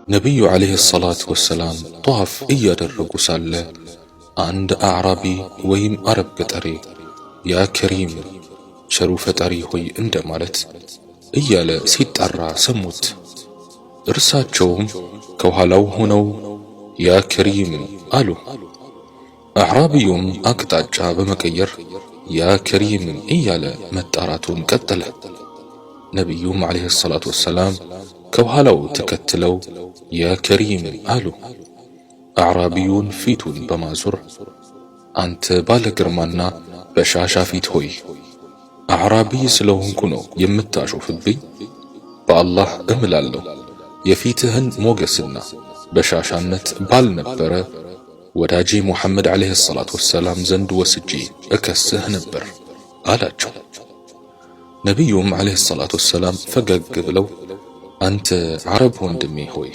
ነቢዩ ዓለይሂ ሰላቱ ወሰላም ጧፍ እያደረጉ ሳለ አንድ አዕራቢ ወይም አረብ ገጠሬ ያ ከሪም ቸሩ ፈጣሪ ሆይ እንደማለት እያለ ሲጣራ ሰሙት። እርሳቸውም ከኋላው ሆነው ያ ከሪም አሉ። አዕራቢዩም አቅጣጫ በመቀየር ያ ከሪም እያለ መጣራቱን ቀጠለ። ነቢዩም ዓለይሂ ሰላቱ ወሰላም ከኋላው ተከትለው ያ ከሪም አሉ። አዕራቢዩን ፊቱን በማዞር አንተ ባለ ግርማና በሻሻ ፊት ሆይ አዕራቢ ስለሆንኩ ነው የምታሾፍብኝ? በአላህ እምላለሁ የፊትህን ሞገስና በሻሻነት ባልነበረ ወዳጄ ሙሐመድ ዓለይሂ ሰላቱ ወሰላም ዘንድ ወስጄ እከስህ ነበር አላቸው። ነቢዩም ዓለይሂ ሰላቱ ወሰላም ፈገግ ብለው አንተ ዓረብ ወንድሜ ሆይ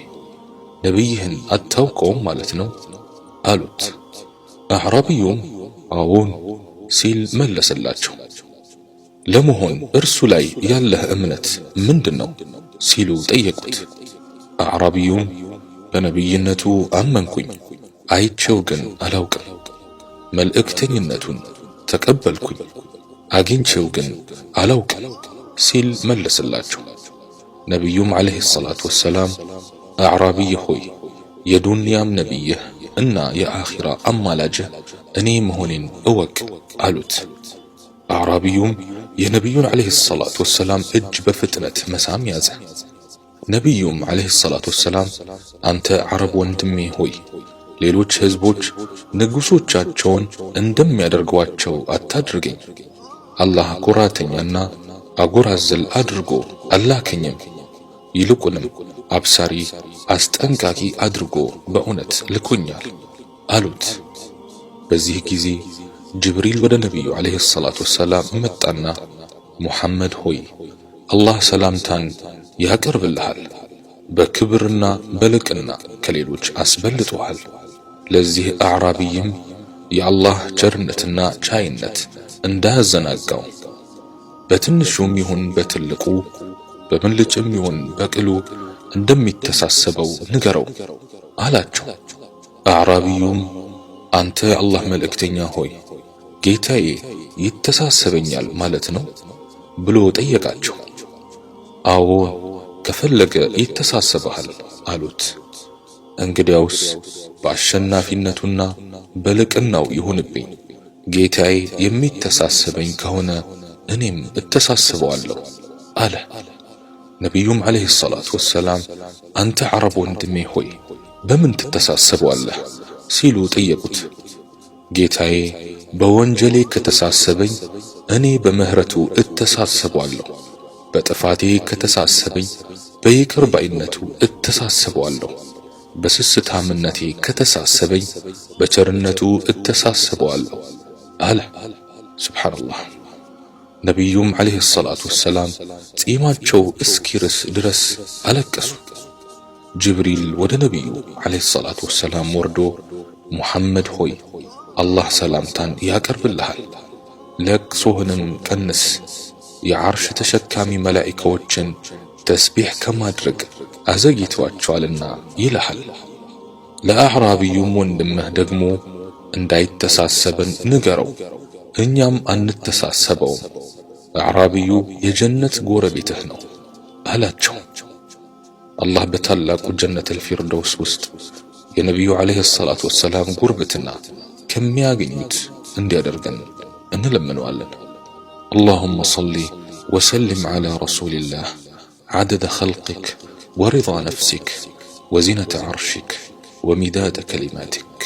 ነቢይህን አታውቀውም ማለት ነው አሉት። አዕራቢዩም አዎን ሲል መለሰላቸው። ለመሆን እርሱ ላይ ያለህ እምነት ምንድነው ሲሉ ጠየቁት። አዕራቢዩም በነቢይነቱ አመንኩኝ፣ አይቼው ግን አላውቅም። መልእክተኝነቱን ተቀበልኩኝ፣ አግኝቼው ግን አላውቅም ሲል መለሰላቸው። ነቢዩም ዓለይሂ ሰላቱ ወሰላም አዕራቢይ ሆይ የዱንያም ነቢይህ እና የአኺራ አማላጅህ እኔ መሆኔን እወቅ አሉት። አዕራቢዩም የነቢዩን ዓለይሂ ሰላቱ ወሰላም እጅ በፍጥነት መሳም ያዘ። ነቢዩም ዓለይሂ ሰላቱ ወሰላም አንተ ዓረብ ወንድሜ ሆይ ሌሎች ሕዝቦች ንጉሶቻቸውን እንደሚያደርጓቸው አታድርገኝ። አላህ ኩራተኛና አጎራዘል አድርጎ አላከኝም፣ ይልቁንም አብሳሪ አስጠንቃቂ አድርጎ በእውነት ልኮኛል አሉት። በዚህ ጊዜ ጅብሪል ወደ ነቢዩ ዓለይሂ ሰላቱ ወሰላም መጣና ሙሐመድ ሆይ አላህ ሰላምታን ያቀርብልሃል፣ በክብርና በልቅና ከሌሎች አስበልጦሃል። ለዚህ አዕራቢይም የአላህ ቸርነትና ቻይነት እንዳያዘናጋው በትንሹም ይሁን በትልቁ በምልጭም ይሁን በቅሉ እንደሚተሳሰበው ንገረው አላቸው። አዕራቢዩም አንተ የአላህ መልእክተኛ ሆይ ጌታዬ ይተሳሰበኛል ማለት ነው ብሎ ጠየቃቸው። አዎ ከፈለገ ይተሳሰበሃል አሉት። እንግዲያውስ በአሸናፊነቱና በልቅናው ይሁንብኝ፣ ጌታዬ የሚተሳሰበኝ ከሆነ እኔም እተሳሰበዋለሁ አለ። ነቢዩም ዓለይሂ ሰላቱ ወሰላም አንተ ዓረብ ወንድሜ ሆይ በምን ትተሳሰበዋለህ ሲሉ ጠየቁት። ጌታዬ በወንጀሌ ከተሳሰበኝ እኔ በምህረቱ እተሳሰበዋለሁ፣ በጥፋቴ ከተሳሰበኝ በይቅር ባይነቱ እተሳሰበዋለሁ፣ በስስታምነቴ ከተሳሰበኝ በቸርነቱ እተሳሰበዋለሁ አለ። ሱብሓነላህ። ነቢዩም ዓለይሂ ሰላቱ ወሰላም ጺማቸው እስኪርስ ድረስ አለቀሱ። ጅብሪል ወደ ነቢዩ ዓለይሂ ሰላቱ ወሰላም ወርዶ ሙሐመድ ሆይ አላህ ሰላምታን ያቀርብልሃል፣ ለቅሶህንም ቀንስ፣ የዓርሽ ተሸካሚ መላኢካዎችን ተስቢሕ ከማድረግ አዘግይተዋቸዋልና ይልሃል። ለአዕራቢዩም ወንድምህ ደግሞ እንዳይተሳሰበን ንገረው፣ እኛም አንተሳሰበውም፣ አዕራቢዩ የጀነት ጎረቤትህ ነው አላቸው። አላህ በታላቁ ጀነተል ፊርደውስ ውስጥ የነቢዩ ዓለይሂ ሰላቱ ወሰላም ጉርብትና ከሚያገኙት እንዲያደርገን እንለምነዋለን። اللهم صل وسلم على رسول الله عدد خلقك ورضا نفسك وزنة عرشك ومداد كلماتك.